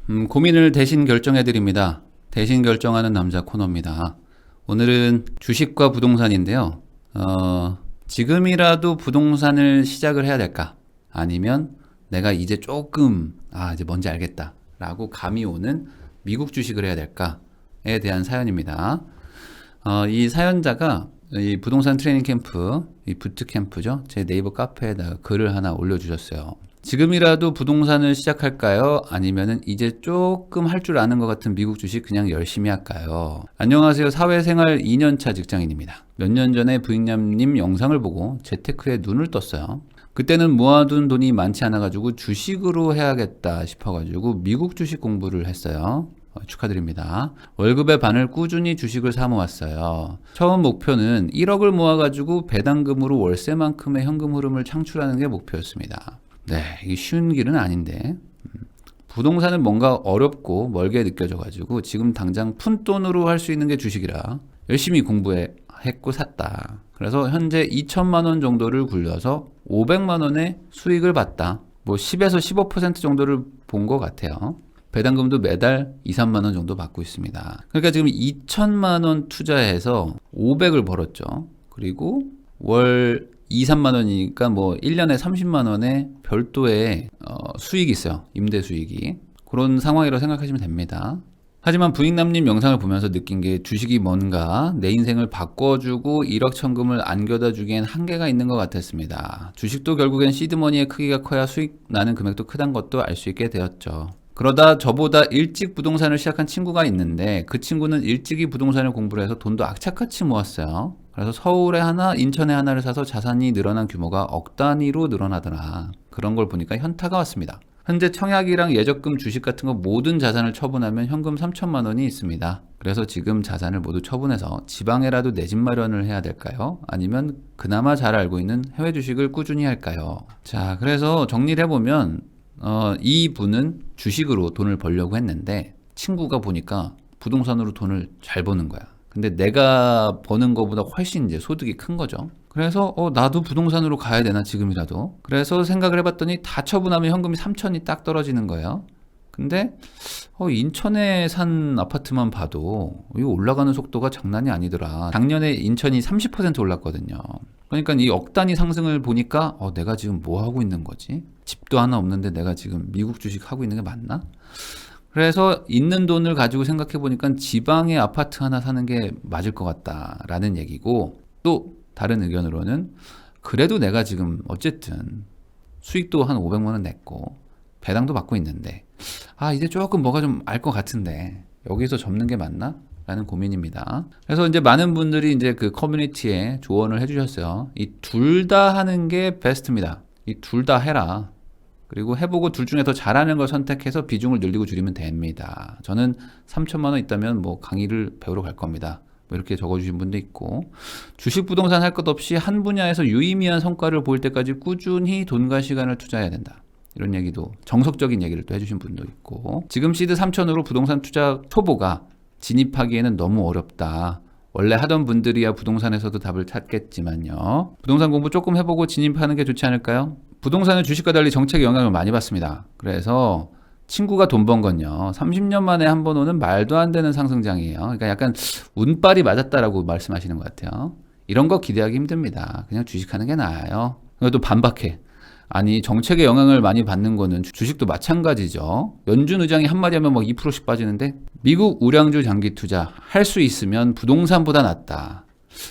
고민을 대신 결정해 드립니다. 대신 결정하는 남자 코너입니다. 오늘은 주식과 부동산인데요. 지금이라도 부동산을 시작을 해야 될까? 아니면 내가 이제 조금 이제 뭔지 알겠다 라고 감이 오는 미국 주식을 해야 될까에 대한 사연입니다. 이 사연자가 이 부동산 트레이닝 캠프, 이 부트캠프죠. 제 네이버 카페에다가 글을 하나 올려주셨어요. 지금이라도 부동산을 시작할까요? 아니면은 이제 조금 할 줄 아는 것 같은 미국 주식 그냥 열심히 할까요? 안녕하세요. 사회생활 2년차 직장인입니다. 몇 년 전에 부익남님 영상을 보고 재테크에 눈을 떴어요. 그때는 모아둔 돈이 많지 않아가지고 주식으로 해야겠다 싶어가지고 미국 주식 공부를 했어요. 축하드립니다. 월급의 반을 꾸준히 주식을 사 모았어요. 처음 목표는 1억을 모아가지고 배당금으로 월세만큼의 현금 흐름을 창출하는 게 목표였습니다. 네, 이게 쉬운 길은 아닌데 부동산은 뭔가 어렵고 멀게 느껴져가지고 지금 당장 푼돈으로 할 수 있는 게 주식이라 열심히 공부했고 샀다. 그래서 현재 2천만 원 정도를 굴려서 500만 원의 수익을 봤다. 뭐 10에서 15% 정도를 본 것 같아요. 배당금도 매달 2, 3만 원 정도 받고 있습니다. 그러니까 지금 2천만 원 투자해서 500을 벌었죠. 그리고 월 2, 3만 원이니까 뭐 1년에 30만 원의 별도의 수익이 있어요. 임대 수익이. 그런 상황이라고 생각하시면 됩니다. 하지만 부익남님 영상을 보면서 느낀 게 주식이 뭔가 내 인생을 바꿔주고 1억 천금을 안겨다 주기엔 한계가 있는 것 같았습니다. 주식도 결국엔 시드머니의 크기가 커야 수익 나는 금액도 크다는 것도 알 수 있게 되었죠. 그러다 저보다 일찍 부동산을 시작한 친구가 있는데 그 친구는 일찍이 부동산을 공부를 해서 돈도 악착같이 모았어요. 그래서 서울에 하나, 인천에 하나를 사서 자산이 늘어난 규모가 억 단위로 늘어나더라. 그런 걸 보니까 현타가 왔습니다. 현재 청약이랑 예적금, 주식 같은 거 모든 자산을 처분하면 현금 3천만 원이 있습니다. 그래서 지금 자산을 모두 처분해서 지방에라도 내 집 마련을 해야 될까요? 아니면 그나마 잘 알고 있는 해외 주식을 꾸준히 할까요? 자, 그래서 정리를 해보면 이 분은 주식으로 돈을 벌려고 했는데 친구가 보니까 부동산으로 돈을 잘 버는 거야. 근데 내가 버는 거보다 훨씬 이제 소득이 큰 거죠. 그래서 나도 부동산으로 가야 되나 지금이라도. 그래서 생각을 해봤더니 다 처분하면 현금이 3천이 딱 떨어지는 거예요. 근데 인천에 산 아파트만 봐도 이거 올라가는 속도가 장난이 아니더라. 작년에 인천이 30% 올랐거든요. 그러니까 이 억 단위 상승을 보니까 내가 지금 뭐 하고 있는 거지? 집도 하나 없는데 내가 지금 미국 주식 하고 있는 게 맞나? 그래서 있는 돈을 가지고 생각해 보니까 지방에 아파트 하나 사는 게 맞을 것 같다라는 얘기고, 또 다른 의견으로는 그래도 내가 지금 어쨌든 수익도 한 500만 원 냈고 배당도 받고 있는데 이제 조금 뭐가 좀 알 것 같은데 여기서 접는 게 맞나? 라는 고민입니다. 그래서 이제 많은 분들이 이제 그 커뮤니티에 조언을 해주셨어요. 이 둘 다 하는 게 베스트입니다. 이 둘 다 해라. 그리고 해보고 둘 중에 더 잘하는 걸 선택해서 비중을 늘리고 줄이면 됩니다. 저는 3천만 원 있다면 뭐 강의를 배우러 갈 겁니다. 뭐 이렇게 적어주신 분도 있고, 주식 부동산 할 것 없이 한 분야에서 유의미한 성과를 보일 때까지 꾸준히 돈과 시간을 투자해야 된다. 이런 얘기도, 정석적인 얘기를 또 해주신 분도 있고, 지금 시드 3천으로 부동산 투자 초보가 진입하기에는 너무 어렵다. 원래 하던 분들이야 부동산에서도 답을 찾겠지만요. 부동산 공부 조금 해보고 진입하는 게 좋지 않을까요? 부동산은 주식과 달리 정책의 영향을 많이 받습니다. 그래서 친구가 돈 번 건요, 30년 만에 한 번 오는 말도 안 되는 상승장이에요. 그러니까 약간 운빨이 맞았다라고 말씀하시는 것 같아요. 이런 거 기대하기 힘듭니다. 그냥 주식하는 게 나아요. 또 반박해. 아니, 정책의 영향을 많이 받는 거는 주식도 마찬가지죠. 연준 의장이 한마디 하면 막 2%씩 빠지는데 미국 우량주 장기 투자 할 수 있으면 부동산보다 낫다.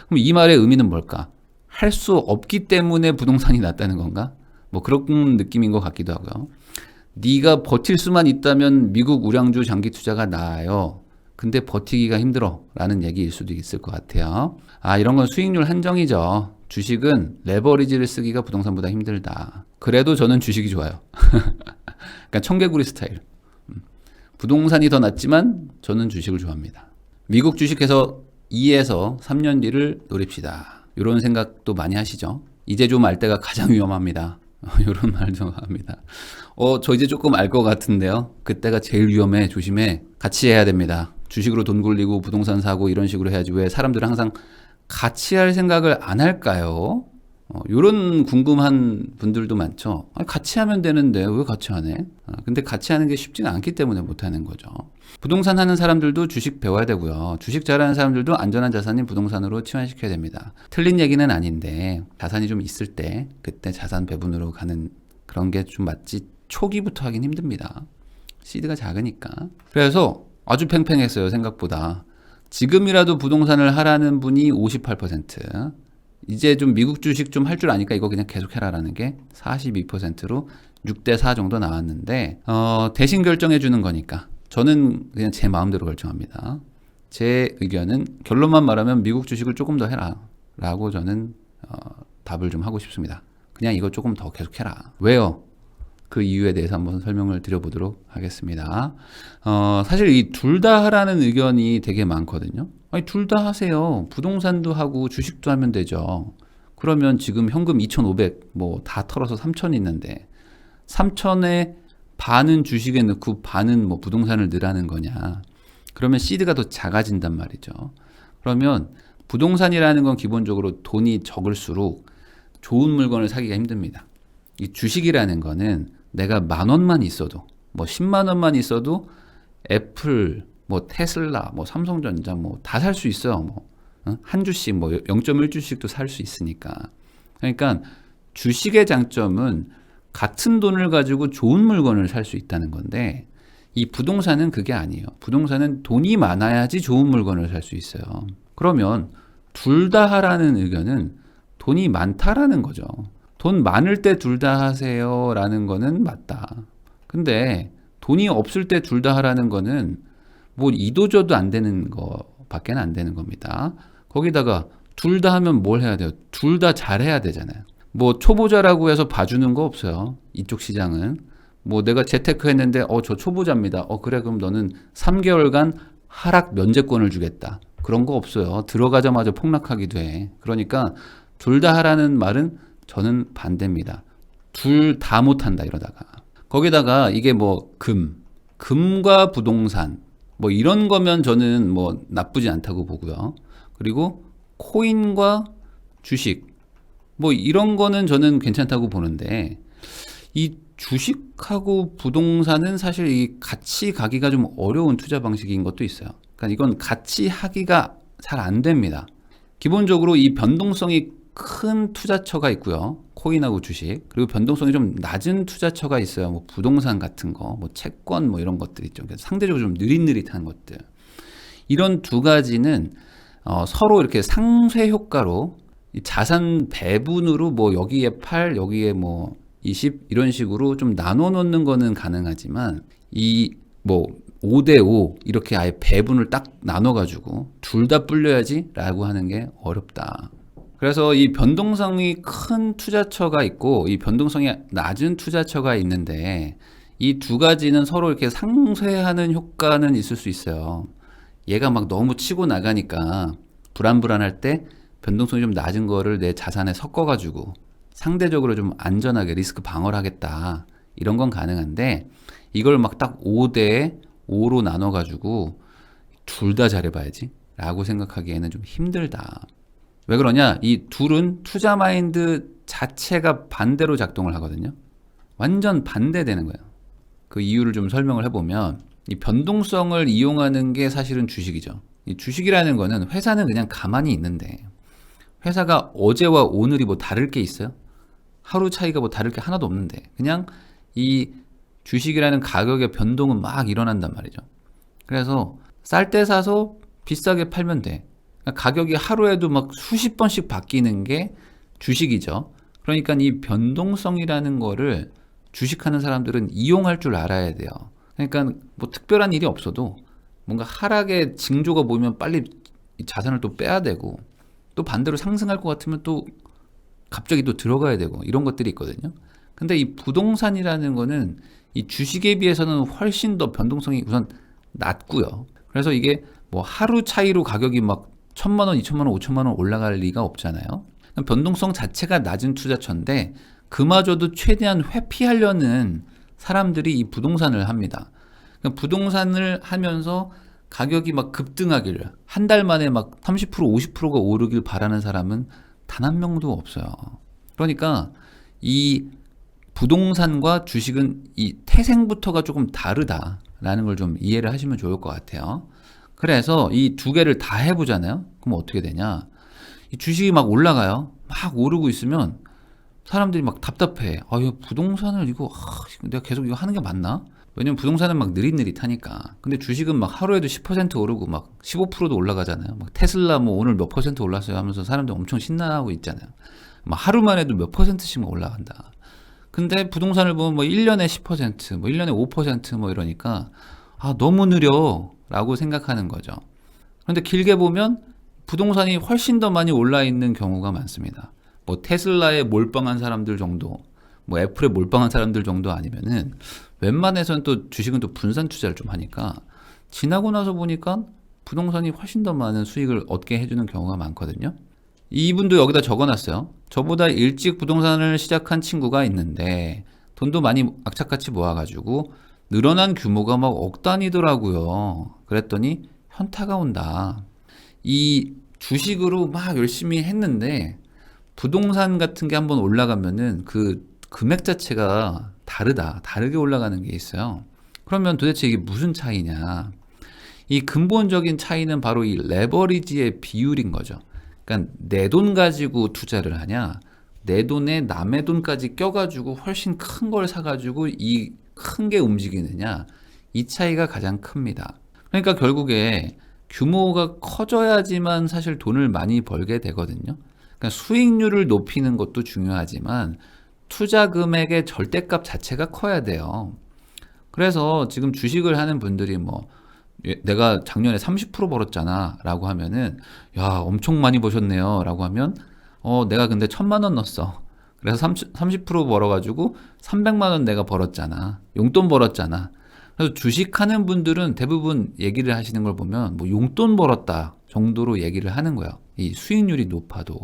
그럼 이 말의 의미는 뭘까? 할 수 없기 때문에 부동산이 낫다는 건가? 뭐 그런 느낌인 것 같기도 하고요. 네가 버틸 수만 있다면 미국 우량주 장기 투자가 나아요. 근데 버티기가 힘들어 라는 얘기일 수도 있을 것 같아요. 이런 건 수익률 한정이죠. 주식은 레버리지를 쓰기가 부동산보다 힘들다. 그래도 저는 주식이 좋아요. 그러니까 청개구리 스타일. 부동산이 더 낫지만 저는 주식을 좋아합니다. 미국 주식해서 2에서 3년 뒤를 노립시다. 이런 생각도 많이 하시죠. 이제 좀 알 때가 가장 위험합니다. 이런 말도 합니다. 저 이제 조금 알 것 같은데요. 그때가 제일 위험해. 조심해. 같이 해야 됩니다. 주식으로 돈 굴리고 부동산 사고 이런 식으로 해야지 왜 사람들은 항상 같이 할 생각을 안 할까요? 요런 궁금한 분들도 많죠. 아니, 같이 하면 되는데 왜 같이 안 해? 근데 같이 하는 게 쉽지가 않기 때문에 못 하는 거죠. 부동산 하는 사람들도 주식 배워야 되고요. 주식 잘하는 사람들도 안전한 자산인 부동산으로 치환시켜야 됩니다. 틀린 얘기는 아닌데 자산이 좀 있을 때 그때 자산 배분으로 가는 그런 게 좀 맞지 초기부터 하긴 힘듭니다. 시드가 작으니까. 그래서 아주 팽팽했어요, 생각보다. 지금이라도 부동산을 하라는 분이 58%, 이제 좀 미국 주식 좀 할 줄 아니까 이거 그냥 계속 해라라는 게 42%로 6대4 정도 나왔는데, 대신 결정해 주는 거니까 저는 그냥 제 마음대로 결정합니다. 제 의견은 결론만 말하면 미국 주식을 조금 더 해라 라고 저는 답을 좀 하고 싶습니다. 그냥 이거 조금 더 계속 해라. 왜요? 그 이유에 대해서 한번 설명을 드려보도록 하겠습니다. 사실 이 둘 다 하라는 의견이 되게 많거든요. 아니, 둘 다 하세요. 부동산도 하고 주식도 하면 되죠. 그러면 지금 현금 2,500 뭐 다 털어서 3,000 있는데 3,000에 반은 주식에 넣고 반은 뭐 부동산을 넣으라는 거냐. 그러면 시드가 더 작아진단 말이죠. 그러면 부동산이라는 건 기본적으로 돈이 적을수록 좋은 물건을 사기가 힘듭니다. 이 주식이라는 거는 내가 10,000원만 있어도, 뭐 10만 원만 있어도 애플, 뭐 테슬라, 뭐 삼성전자 뭐 다 살 수 있어요. 뭐 한 주씩 뭐 0.1주씩도 살 수 있으니까. 그러니까 주식의 장점은 같은 돈을 가지고 좋은 물건을 살 수 있다는 건데, 이 부동산은 그게 아니에요. 부동산은 돈이 많아야지 좋은 물건을 살 수 있어요. 그러면 둘 다 하라는 의견은 돈이 많다라는 거죠. 돈 많을 때 둘 다 하세요 라는 거는 맞다. 근데 돈이 없을 때 둘 다 하라는 거는 뭐 이도저도 안 되는 거밖에 안 되는 겁니다. 거기다가 둘 다 하면 뭘 해야 돼요? 둘 다 잘해야 되잖아요. 뭐 초보자라고 해서 봐주는 거 없어요. 이쪽 시장은. 뭐 내가 재테크 했는데 저 초보자입니다. 그래 그럼 너는 3개월간 하락 면제권을 주겠다. 그런 거 없어요. 들어가자마자 폭락하기도 해. 그러니까 둘 다 하라는 말은 저는 반대입니다. 둘 다 못한다 이러다가. 거기다가 이게 뭐 금과 부동산 뭐 이런 거면 저는 뭐 나쁘지 않다고 보고요. 그리고 코인과 주식 뭐 이런 거는 저는 괜찮다고 보는데, 이 주식하고 부동산은 사실 이 같이 가기가 좀 어려운 투자 방식인 것도 있어요. 그러니까 이건 같이 하기가 잘 안 됩니다. 기본적으로 이 변동성이 큰 투자처가 있고요. 코인하고 주식. 그리고 변동성이 좀 낮은 투자처가 있어요. 뭐 부동산 같은 거, 뭐 채권 뭐 이런 것들 있죠. 상대적으로 좀 느릿느릿한 것들. 이런 두 가지는 서로 이렇게 상쇄 효과로 자산 배분으로 뭐 여기에 8, 여기에 뭐 20 이런 식으로 좀 나눠 놓는 거는 가능하지만 이 뭐 5대5 이렇게 아예 배분을 딱 나눠 가지고 둘 다 불려야지 라고 하는 게 어렵다. 그래서 이 변동성이 큰 투자처가 있고 이 변동성이 낮은 투자처가 있는데, 이 두 가지는 서로 이렇게 상쇄하는 효과는 있을 수 있어요. 얘가 막 너무 치고 나가니까 불안할 때 변동성이 좀 낮은 거를 내 자산에 섞어가지고 상대적으로 좀 안전하게 리스크 방어를 하겠다. 이런 건 가능한데, 이걸 막 딱 5대5로 나눠가지고 둘 다 잘해봐야지 라고 생각하기에는 좀 힘들다. 왜 그러냐? 이 둘은 투자 마인드 자체가 반대로 작동을 하거든요. 완전 반대되는 거예요. 그 이유를 좀 설명을 해보면, 이 변동성을 이용하는 게 사실은 주식이죠. 이 주식이라는 거는 회사는 그냥 가만히 있는데, 회사가 어제와 오늘이 뭐 다를 게 있어요? 하루 차이가 뭐 다를 게 하나도 없는데, 그냥 이 주식이라는 가격의 변동은 막 일어난단 말이죠. 그래서 쌀 때 사서 비싸게 팔면 돼. 가격이 하루에도 막 수십 번씩 바뀌는 게 주식이죠. 그러니까 이 변동성이라는 거를 주식하는 사람들은 이용할 줄 알아야 돼요. 그러니까 뭐 특별한 일이 없어도 뭔가 하락의 징조가 보이면 빨리 자산을 또 빼야 되고, 또 반대로 상승할 것 같으면 또 갑자기 또 들어가야 되고, 이런 것들이 있거든요. 근데 이 부동산이라는 거는 이 주식에 비해서는 훨씬 더 변동성이 우선 낮고요. 그래서 이게 뭐 하루 차이로 가격이 막 1,000만 원, 2,000만 원, 5,000만 원 올라갈 리가 없잖아요. 변동성 자체가 낮은 투자처인데 그마저도 최대한 회피하려는 사람들이 이 부동산을 합니다. 그러니까 부동산을 하면서 가격이 막 급등하기를, 한 달 만에 막 30%, 50%가 오르길 바라는 사람은 단 한 명도 없어요. 그러니까 이 부동산과 주식은 이 태생부터가 조금 다르다라는 걸 좀 이해를 하시면 좋을 것 같아요. 그래서 이 두 개를 다 해보잖아요. 그럼 어떻게 되냐? 이 주식이 막 올라가요. 막 오르고 있으면 사람들이 막 답답해. 아, 이거 부동산을 이거 내가 계속 이거 하는 게 맞나? 왜냐면 부동산은 막 느릿느릿하니까. 근데 주식은 막 하루에도 10% 오르고 막 15%도 올라가잖아요. 막 테슬라 뭐 오늘 몇 퍼센트 올랐어요 하면서 사람들 엄청 신나하고 있잖아요. 막 하루만 해도 몇 퍼센트씩 올라간다. 근데 부동산을 보면 뭐 1년에 10%, 뭐 1년에 5%뭐 이러니까 아, 너무 느려 라고 생각하는 거죠. 그런데 길게 보면 부동산이 훨씬 더 많이 올라 있는 경우가 많습니다. 뭐 테슬라에 몰빵한 사람들 정도, 뭐 애플에 몰빵한 사람들 정도 아니면은 웬만해서는 또 주식은 또 분산 투자를 좀 하니까 지나고 나서 보니까 부동산이 훨씬 더 많은 수익을 얻게 해주는 경우가 많거든요. 이분도 여기다 적어놨어요. 저보다 일찍 부동산을 시작한 친구가 있는데 돈도 많이 악착같이 모아가지고 늘어난 규모가 막 억 단위더라고요. 그랬더니 현타가 온다. 이 주식으로 막 열심히 했는데 부동산 같은 게 한번 올라가면은 그 금액 자체가 다르게 올라가는 게 있어요. 그러면 도대체 이게 무슨 차이냐? 이 근본적인 차이는 바로 이 레버리지의 비율인 거죠. 그러니까 내 돈 가지고 투자를 하냐, 내 돈에 남의 돈까지 껴가지고 훨씬 큰 걸 사가지고 이 큰 게 움직이느냐, 이 차이가 가장 큽니다. 그러니까 결국에 규모가 커져야지만 사실 돈을 많이 벌게 되거든요. 그러니까 수익률을 높이는 것도 중요하지만 투자 금액의 절대값 자체가 커야 돼요. 그래서 지금 주식을 하는 분들이 뭐 내가 작년에 30% 벌었잖아 라고 하면은 야 엄청 많이 버셨네요 라고 하면 내가 근데 1,000만 원 넣었어. 그래서 30% 벌어가지고 300만 원 내가 벌었잖아. 용돈 벌었잖아. 그래서 주식하는 분들은 대부분 얘기를 하시는 걸 보면 뭐 용돈 벌었다 정도로 얘기를 하는 거예요. 이 수익률이 높아도.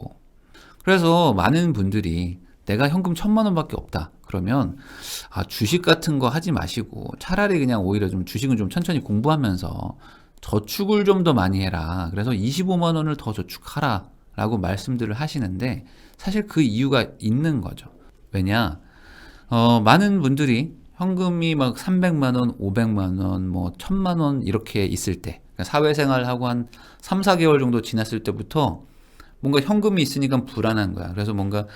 그래서 많은 분들이 내가 현금 1,000만 원밖에 없다. 그러면 주식 같은 거 하지 마시고 차라리 그냥 오히려 좀 주식은 좀 천천히 공부하면서 저축을 좀 더 많이 해라. 그래서 25만 원을 더 저축하라 라고 말씀들을 하시는데 사실 그 이유가 있는 거죠. 왜냐? 많은 분들이 현금이 막 300만 원, 500만 원, 뭐 1,000만 원 이렇게 있을 때 그러니까 사회생활하고 한 3, 4개월 정도 지났을 때부터 뭔가 현금이 있으니까 불안한 거야. 그래서 뭔가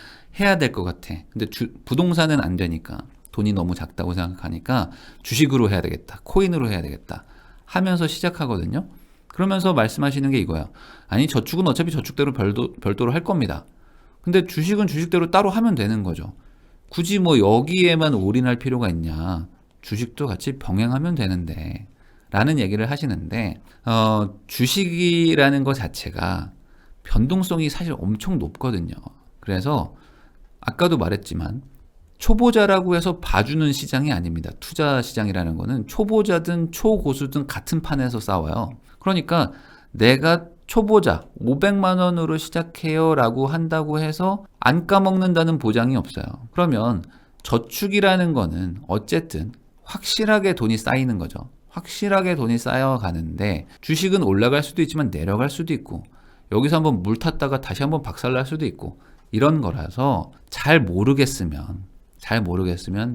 해야 될 것 같아. 근데 부동산은 안 되니까 돈이 너무 작다고 생각하니까 주식으로 해야 되겠다. 코인으로 해야 되겠다. 하면서 시작하거든요. 그러면서 말씀하시는 게 이거야. 아니 저축은 어차피 저축대로 별도로 할 겁니다. 근데 주식은 주식대로 따로 하면 되는 거죠. 굳이 뭐 여기에만 올인할 필요가 있냐. 주식도 같이 병행하면 되는데 라는 얘기를 하시는데 주식이라는 것 자체가 변동성이 사실 엄청 높거든요. 그래서 아까도 말했지만 초보자라고 해서 봐주는 시장이 아닙니다. 투자 시장이라는 거는 초보자든 초고수든 같은 판에서 싸워요. 그러니까 내가 초보자 500만 원으로 시작해요 라고 한다고 해서 안 까먹는다는 보장이 없어요. 그러면 저축이라는 거는 어쨌든 확실하게 돈이 쌓이는 거죠. 확실하게 돈이 쌓여가는데 주식은 올라갈 수도 있지만 내려갈 수도 있고 여기서 한번 물 탔다가 다시 한번 박살날 수도 있고 이런 거라서 잘 모르겠으면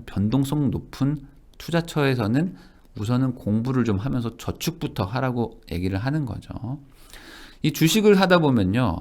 변동성 높은 투자처에서는 우선은 공부를 좀 하면서 저축부터 하라고 얘기를 하는 거죠. 이 주식을 하다 보면요.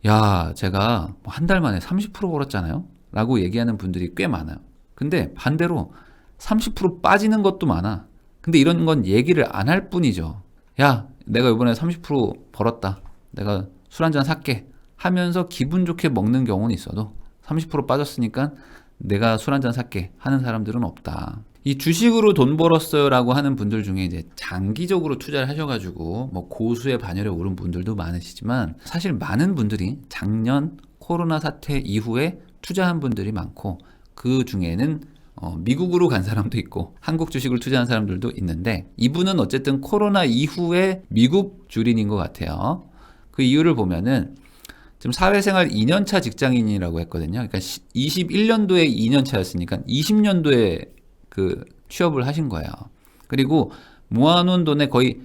야, 제가 한 달 만에 30% 벌었잖아요. 라고 얘기하는 분들이 꽤 많아요. 근데 반대로 30% 빠지는 것도 많아. 근데 이런 건 얘기를 안 할 뿐이죠. 야, 내가 이번에 30% 벌었다. 내가 술 한잔 살게 하면서 기분 좋게 먹는 경우는 있어도 30% 빠졌으니까 내가 술 한잔 살게 하는 사람들은 없다. 이 주식으로 돈 벌었어요 라고 하는 분들 중에 이제 장기적으로 투자를 하셔가지고 뭐 고수의 반열에 오른 분들도 많으시지만 사실 많은 분들이 작년 코로나 사태 이후에 투자한 분들이 많고 그 중에는 미국으로 간 사람도 있고 한국 주식을 투자한 사람들도 있는데 이분은 어쨌든 코로나 이후에 미국 주린인 것 같아요. 그 이유를 보면은 지금 사회생활 2년차 직장인이라고 했거든요. 그러니까 21년도에 2년차였으니까 20년도에 그 취업을 하신 거예요. 그리고 모아놓은 돈의 거의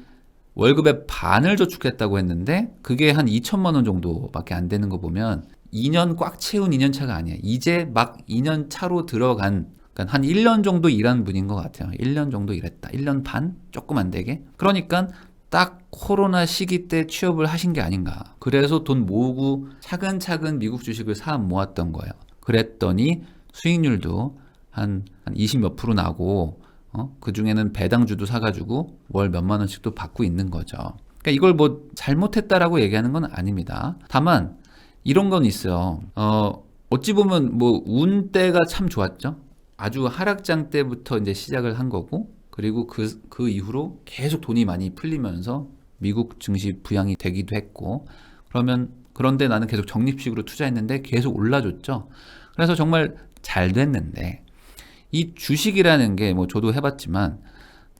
월급의 반을 저축했다고 했는데 그게 한 2천만 원 정도밖에 안 되는 거 보면 2년 꽉 채운 2년 차가 아니야. 이제 막 2년 차로 들어간, 그러니까 한 1년 정도 일한 분인 것 같아요. 1년 정도 일했다. 1년 반? 조금 안 되게. 그러니까 딱 코로나 시기 때 취업을 하신 게 아닌가. 그래서 돈 모으고 차근차근 미국 주식을 사 모았던 거예요. 그랬더니 수익률도 한 20 몇 프로 나고, 그 중에는 배당주도 사가지고 월 몇만 원씩도 받고 있는 거죠. 그러니까 이걸 뭐 잘못했다라고 얘기하는 건 아닙니다. 다만 이런 건 있어요. 어찌 보면 뭐 운때가 참 좋았죠. 아주 하락장 때부터 이제 시작을 한 거고, 그리고 그 이후로 계속 돈이 많이 풀리면서 미국 증시 부양이 되기도 했고, 그런데 나는 계속 적립식으로 투자했는데 계속 올라줬죠. 그래서 정말 잘 됐는데, 이 주식이라는 게 뭐 저도 해봤지만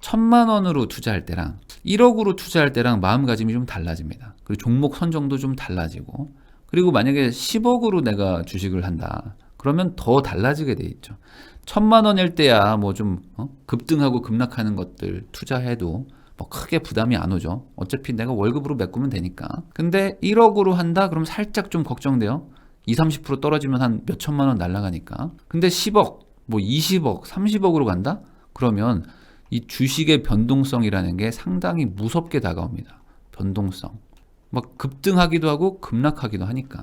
1,000만 원으로 투자할 때랑 1억으로 투자할 때랑 마음가짐이 좀 달라집니다. 그리고 종목 선정도 좀 달라지고, 그리고 만약에 10억으로 내가 주식을 한다 그러면 더 달라지게 돼 있죠. 1,000만 원일 때야 뭐 좀 급등하고 급락하는 것들 투자해도 뭐 크게 부담이 안 오죠. 어차피 내가 월급으로 메꾸면 되니까. 근데 1억으로 한다 그러면 살짝 좀 걱정돼요. 20-30% 떨어지면 한 몇천만 원 날아가니까. 근데 10억, 뭐 20억, 30억으로 간다? 그러면 이 주식의 변동성이라는 게 상당히 무섭게 다가옵니다. 변동성. 막 급등하기도 하고 급락하기도 하니까.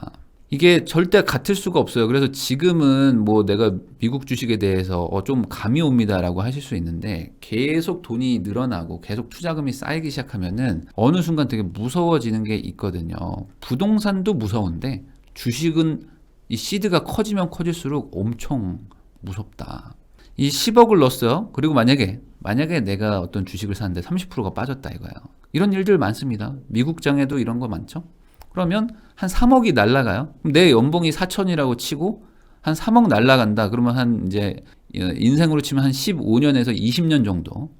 이게 절대 같을 수가 없어요. 그래서 지금은 뭐 내가 미국 주식에 대해서 좀 감이 옵니다라고 하실 수 있는데, 계속 돈이 늘어나고 계속 투자금이 쌓이기 시작하면은 어느 순간 되게 무서워지는 게 있거든요. 부동산도 무서운데 주식은 이 시드가 커지면 커질수록 엄청 무섭다. 이 10억을 넣었어요. 그리고 만약에 내가 어떤 주식을 샀는데 30%가 빠졌다 이거예요. 이런 일들 많습니다. 미국장에도 이런 거 많죠. 그러면 한 3억이 날라가요. 내 연봉이 4천이라고 치고 한 3억 날라간다. 그러면 한 이제 인생으로 치면 한 15년에서 20년 정도.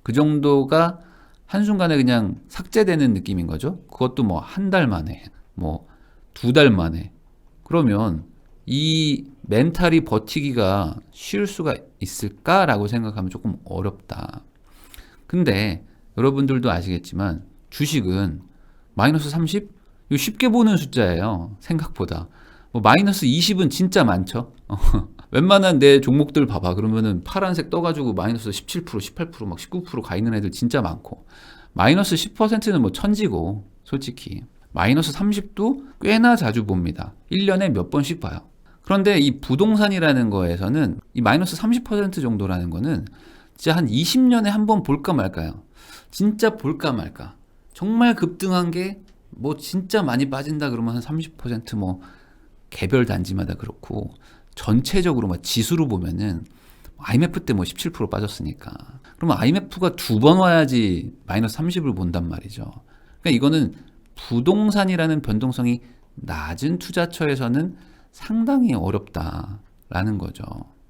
그 정도가 한순간에 그냥 삭제되는 느낌인 거죠. 그것도 뭐 한 달 만에, 뭐 2달 만에. 그러면 이 멘탈이 버티기가 쉬울 수가 있을까라고 생각하면 조금 어렵다. 근데 여러분들도 아시겠지만 주식은 마이너스 30? 이거 쉽게 보는 숫자예요. 생각보다. 뭐 마이너스 20은 진짜 많죠. 웬만한 내 종목들 봐봐. 그러면은 파란색 떠가지고 마이너스 17%, 18%, 막 19%가 있는 애들 진짜 많고, 마이너스 10%는 뭐 천지고, 솔직히. 마이너스 30도 꽤나 자주 봅니다. 1년에 몇 번씩 봐요. 그런데 이 부동산이라는 거에서는 이 마이너스 30% 정도라는 거는 진짜 한 20년에 한 번 볼까 말까요. 진짜 볼까 말까. 정말 급등한 게 뭐 진짜 많이 빠진다 그러면 한 30%뭐 개별 단지마다 그렇고, 전체적으로 뭐 지수로 보면은 IMF 때 뭐 17% 빠졌으니까. 그러면 IMF가 2번 와야지 마이너스 30을 본단 말이죠. 그러니까 이거는 부동산이라는 변동성이 낮은 투자처에서는 상당히 어렵다라는 거죠.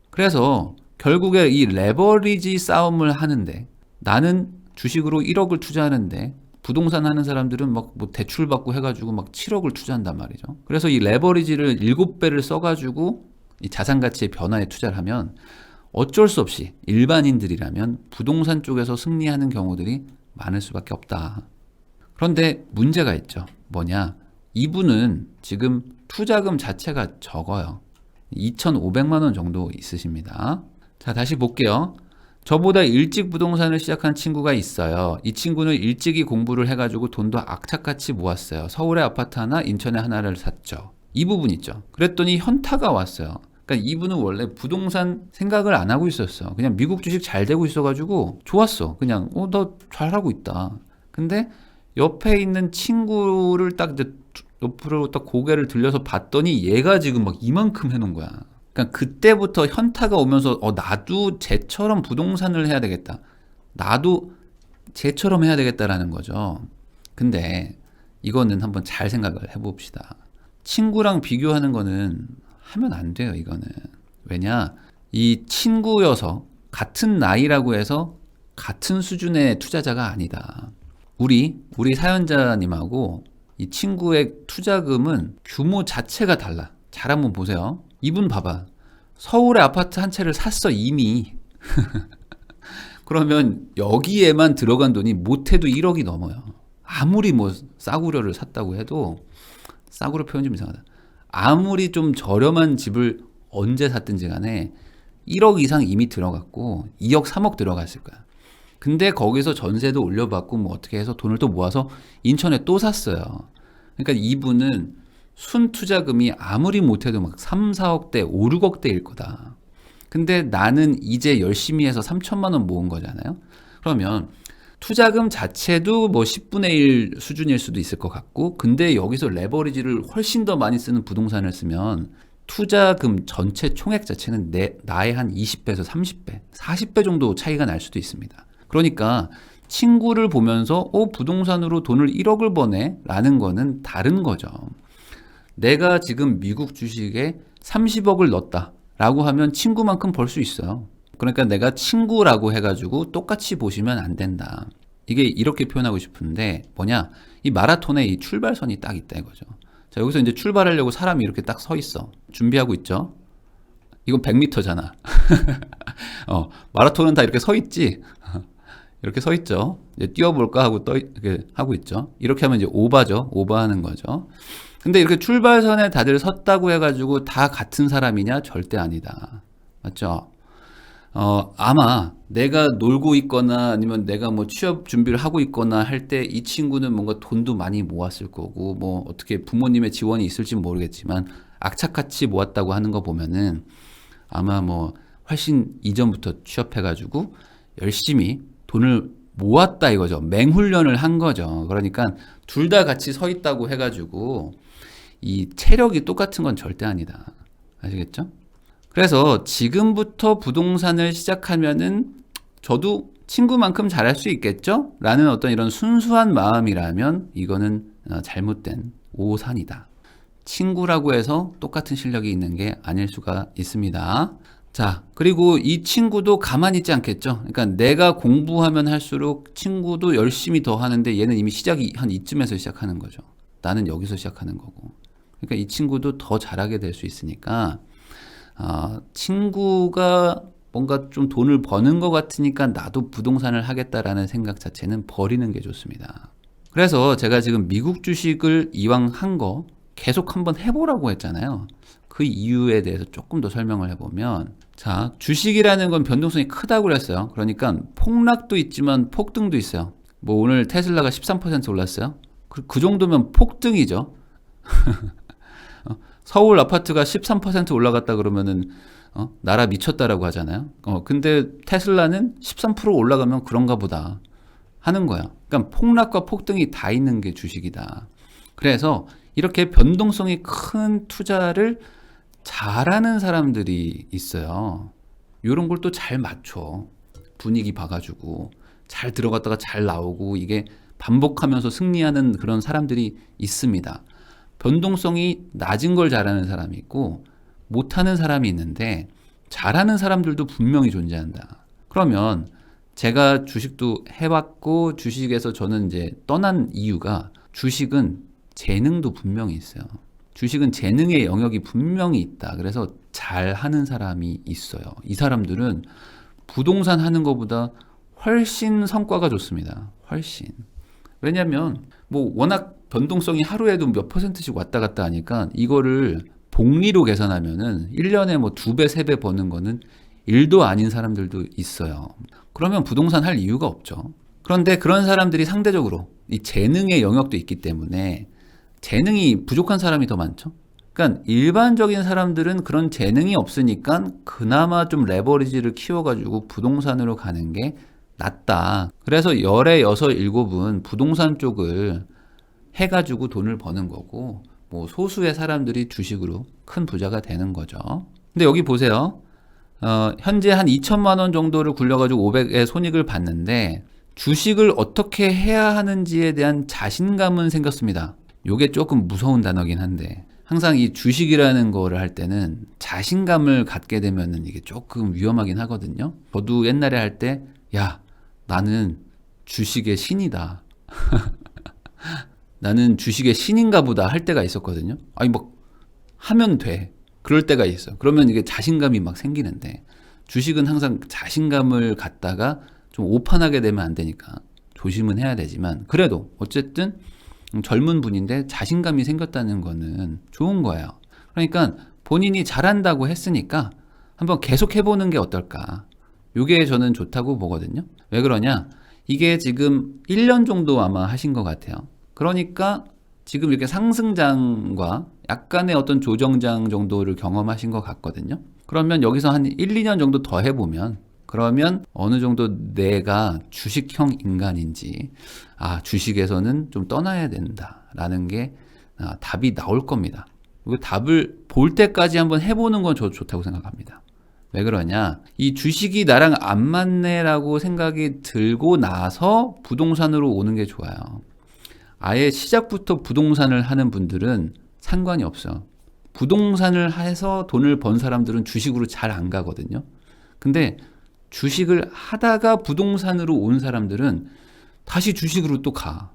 그래서 결국에 이 레버리지 싸움을 하는데, 나는 주식으로 1억을 투자하는데 부동산 하는 사람들은 막 뭐 대출 받고 해가지고 막 7억을 투자한단 말이죠. 그래서 이 레버리지를 7배를 써가지고 이 자산 가치의 변화에 투자를 하면 어쩔 수 없이 일반인들이라면 부동산 쪽에서 승리하는 경우들이 많을 수밖에 없다. 그런데 문제가 있죠. 뭐냐? 이분은 지금 투자금 자체가 적어요. 2,500만 원 정도 있으십니다. 자, 다시 볼게요. 저보다 일찍 부동산을 시작한 친구가 있어요. 이 친구는 일찍이 공부를 해가지고 돈도 악착같이 모았어요. 서울에 아파트 하나, 인천에 하나를 샀죠. 이 부분 있죠. 그랬더니 현타가 왔어요. 그러니까 이분은 원래 부동산 생각을 안 하고 있었어. 그냥 미국 주식 잘 되고 있어가지고 좋았어. 그냥 너 잘하고 있다. 근데 옆에 있는 친구를 딱 옆으로 딱 고개를 들려서 봤더니 얘가 지금 막 이만큼 해놓은 거야. 그러니까 그때부터 현타가 오면서 나도 쟤처럼 부동산을 해야 되겠다. 나도 쟤처럼 해야 되겠다라는 거죠. 근데 이거는 한번 잘 생각을 해봅시다. 친구랑 비교하는 거는 하면 안 돼요. 이거는. 왜냐? 이 친구여서 같은 나이라고 해서 같은 수준의 투자자가 아니다. 우리 사연자님하고 이 친구의 투자금은 규모 자체가 달라. 잘 한번 보세요. 이분 봐봐. 서울에 아파트 한 채를 샀어 이미. 그러면 여기에만 들어간 돈이 못해도 1억이 넘어요. 아무리 뭐 싸구려를 샀다고 해도, 싸구려 표현 좀 이상하다. 아무리 좀 저렴한 집을 언제 샀든지 간에 1억 이상 이미 들어갔고 2억 3억 들어갔을 거야. 근데 거기서 전세도 올려받고 뭐 어떻게 해서 돈을 또 모아서 인천에 또 샀어요. 그러니까 이분은 순 투자금이 아무리 못해도 막 3, 4억대, 5, 6억대일 거다. 근데 나는 이제 열심히 해서 3천만 원 모은 거잖아요. 그러면 투자금 자체도 뭐 10분의 1 수준일 수도 있을 것 같고, 근데 여기서 레버리지를 훨씬 더 많이 쓰는 부동산을 쓰면 투자금 전체 총액 자체는 나의 한 20배에서 30배, 40배 정도 차이가 날 수도 있습니다. 그러니까 친구를 보면서 부동산으로 돈을 1억을 버네 라는 거는 다른 거죠. 내가 지금 미국 주식에 30억을 넣었다 라고 하면 친구만큼 벌 수 있어요. 그러니까 내가 친구라고 해가지고 똑같이 보시면 안 된다. 이게 이렇게 표현하고 싶은데 뭐냐, 이 마라톤에 이 출발선이 딱 있다 이거죠. 자, 여기서 이제 출발하려고 사람이 이렇게 딱 서 있어. 준비하고 있죠. 이건 100m잖아. 마라톤은 다 이렇게 서 있지. 이렇게 서 있죠. 이제 뛰어볼까 하고 이렇게 하고 있죠. 이렇게 하면 이제 오버죠. 오버하는 거죠. 근데 이렇게 출발선에 다들 섰다고 해가지고 다 같은 사람이냐? 절대 아니다. 맞죠? 아마 내가 놀고 있거나 아니면 내가 뭐 취업 준비를 하고 있거나 할 때 이 친구는 뭔가 돈도 많이 모았을 거고 뭐 어떻게 부모님의 지원이 있을지 모르겠지만 악착같이 모았다고 하는 거 보면은 아마 뭐 훨씬 이전부터 취업해가지고 열심히 돈을 모았다 이거죠. 맹훈련을 한 거죠. 그러니까 둘 다 같이 서 있다고 해가지고 이 체력이 똑같은 건 절대 아니다. 아시겠죠? 그래서 지금부터 부동산을 시작하면은 저도 친구만큼 잘할 수 있겠죠? 라는 어떤 이런 순수한 마음이라면 이거는 잘못된 오산이다. 친구라고 해서 똑같은 실력이 있는 게 아닐 수가 있습니다. 자, 그리고 이 친구도 가만히 있지 않겠죠? 그러니까 내가 공부하면 할수록 친구도 열심히 더 하는데 얘는 이미 시작이 한 이쯤에서 시작하는 거죠. 나는 여기서 시작하는 거고. 그러니까 이 친구도 더 잘하게 될 수 있으니까 친구가 뭔가 좀 돈을 버는 것 같으니까 나도 부동산을 하겠다라는 생각 자체는 버리는 게 좋습니다. 그래서 제가 지금 미국 주식을 이왕 한 거 계속 한번 해보라고 했잖아요. 그 이유에 대해서 조금 더 설명을 해보면, 자, 주식이라는 건 변동성이 크다고 그랬어요. 그러니까 폭락도 있지만 폭등도 있어요. 뭐 오늘 테슬라가 13% 올랐어요. 그 정도면 폭등이죠. 서울 아파트가 13% 올라갔다 그러면은 나라 미쳤다라고 하잖아요. 근데 테슬라는 13% 올라가면 그런가 보다 하는 거야. 그러니까 폭락과 폭등이 다 있는 게 주식이다. 그래서 이렇게 변동성이 큰 투자를 잘하는 사람들이 있어요. 이런 걸 또 잘 맞춰. 분위기 봐가지고 잘 들어갔다가 잘 나오고 이게 반복하면서 승리하는 그런 사람들이 있습니다. 변동성이 낮은 걸 잘하는 사람이 있고 못하는 사람이 있는데 잘하는 사람들도 분명히 존재한다. 그러면 제가 주식도 해봤고 주식에서 저는 이제 떠난 이유가 주식은 재능도 분명히 있어요. 주식은 재능의 영역이 분명히 있다. 그래서 잘하는 사람이 있어요. 이 사람들은 부동산 하는 것보다 훨씬 성과가 좋습니다. 훨씬. 왜냐면 뭐 워낙 변동성이 하루에도 몇 %씩 왔다 갔다 하니까 이거를 복리로 계산하면은 1년에 뭐 2배, 3배 버는 거는 일도 아닌 사람들도 있어요. 그러면 부동산 할 이유가 없죠. 그런데 그런 사람들이 상대적으로 이 재능의 영역도 있기 때문에 재능이 부족한 사람이 더 많죠. 그러니까 일반적인 사람들은 그런 재능이 없으니까 그나마 좀 레버리지를 키워가지고 부동산으로 가는 게 낫다. 그래서 열의 6, 7은 부동산 쪽을 해가지고 돈을 버는 거고 뭐 소수의 사람들이 주식으로 큰 부자가 되는 거죠. 근데 여기 보세요. 현재 한 2천만 원 정도를 굴려가지고 500의 손익을 봤는데 주식을 어떻게 해야 하는지에 대한 자신감은 생겼습니다. 요게 조금 무서운 단어긴 한데 항상 이 주식이라는 거를 할 때는 자신감을 갖게 되면은 이게 조금 위험하긴 하거든요. 저도 옛날에 할 때 야, 나는 주식의 신이다. 나는 주식의 신인가 보다 할 때가 있었거든요. 아니 뭐 하면 돼. 그럴 때가 있어. 그러면 이게 자신감이 막 생기는데 주식은 항상 자신감을 갖다가 좀 오판하게 되면 안 되니까 조심은 해야 되지만 그래도 어쨌든 젊은 분인데 자신감이 생겼다는 거는 좋은 거예요. 그러니까 본인이 잘한다고 했으니까 한번 계속 해보는 게 어떨까. 이게 저는 좋다고 보거든요. 왜 그러냐? 이게 지금 1년 정도 아마 하신 것 같아요. 그러니까 지금 이렇게 상승장과 약간의 어떤 조정장 정도를 경험하신 것 같거든요. 그러면 여기서 한 1, 2년 정도 더 해보면 그러면 어느 정도 내가 주식형 인간인지 주식에서는 좀 떠나야 된다라는 게 답이 나올 겁니다. 그 답을 볼 때까지 한번 해보는 건 저도 좋다고 생각합니다. 왜 그러냐? 이 주식이 나랑 안 맞네라고 생각이 들고 나서 부동산으로 오는 게 좋아요. 아예 시작부터 부동산을 하는 분들은 상관이 없어요. 부동산을 해서 돈을 번 사람들은 주식으로 잘 안 가거든요. 근데 주식을 하다가 부동산으로 온 사람들은 다시 주식으로 또 가.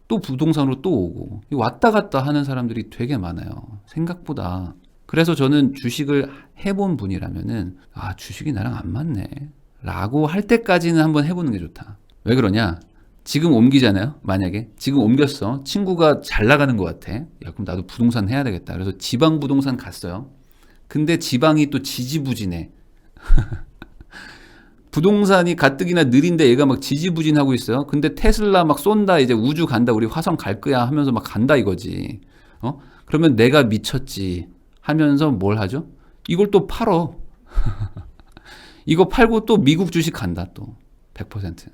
또 부동산으로 또 오고. 왔다 갔다 하는 사람들이 되게 많아요. 생각보다. 그래서 저는 주식을 해본 분이라면은 주식이 나랑 안 맞네 라고 할 때까지는 한번 해보는 게 좋다. 왜 그러냐? 지금 옮기잖아요. 만약에 지금 옮겼어. 친구가 잘 나가는 것 같아. 야, 그럼 나도 부동산 해야 되겠다. 그래서 지방 부동산 갔어요. 근데 지방이 또 지지부진해. 부동산이 가뜩이나 느린데 얘가 막 지지부진하고 있어요. 근데 테슬라 막 쏜다, 이제 우주 간다, 우리 화성 갈 거야 하면서 막 간다 이거지. 그러면 내가 미쳤지 하면서 뭘 하죠? 이걸 또 팔어. 이거 팔고 또 미국 주식 간다 또 100%.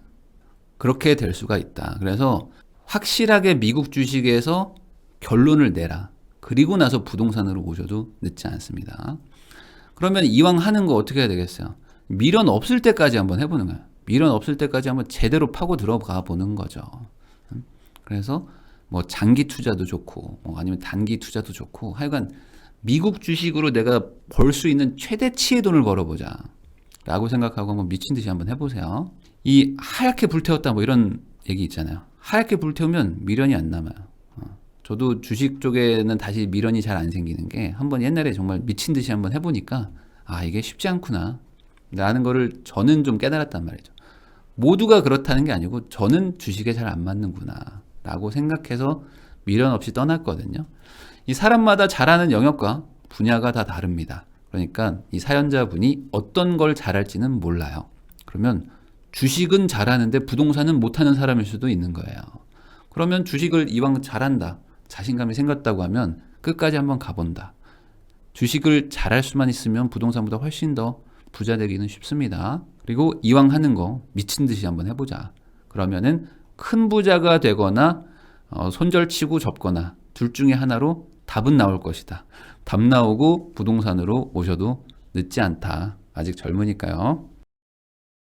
그렇게 될 수가 있다. 그래서 확실하게 미국 주식에서 결론을 내라. 그리고 나서 부동산으로 오셔도 늦지 않습니다. 그러면 이왕 하는 거 어떻게 해야 되겠어요? 미련 없을 때까지 한번 해보는 거예요. 미련 없을 때까지 한번 제대로 파고 들어가 보는 거죠. 그래서 뭐 장기 투자도 좋고 아니면 단기 투자도 좋고 하여간 미국 주식으로 내가 벌 수 있는 최대치의 돈을 벌어보자 라고 생각하고 한번 미친 듯이 한번 해보세요. 이 하얗게 불태웠다 뭐 이런 얘기 있잖아요. 하얗게 불태우면 미련이 안 남아요. 저도 주식 쪽에는 다시 미련이 잘 안 생기는 게 한번 옛날에 정말 미친 듯이 한번 해보니까 이게 쉽지 않구나 라는 거를 저는 좀 깨달았단 말이죠. 모두가 그렇다는 게 아니고 저는 주식에 잘 안 맞는구나 라고 생각해서 미련 없이 떠났거든요. 이 사람마다 잘하는 영역과 분야가 다 다릅니다. 그러니까 이 사연자분이 어떤 걸 잘할지는 몰라요. 그러면 주식은 잘하는데 부동산은 못하는 사람일 수도 있는 거예요. 그러면 주식을 이왕 잘한다, 자신감이 생겼다고 하면 끝까지 한번 가본다. 주식을 잘할 수만 있으면 부동산보다 훨씬 더 부자 되기는 쉽습니다. 그리고 이왕 하는 거 미친 듯이 한번 해보자. 그러면은 큰 부자가 되거나 손절치고 접거나 둘 중에 하나로 답은 나올 것이다. 답 나오고 부동산으로 오셔도 늦지 않다. 아직 젊으니까요.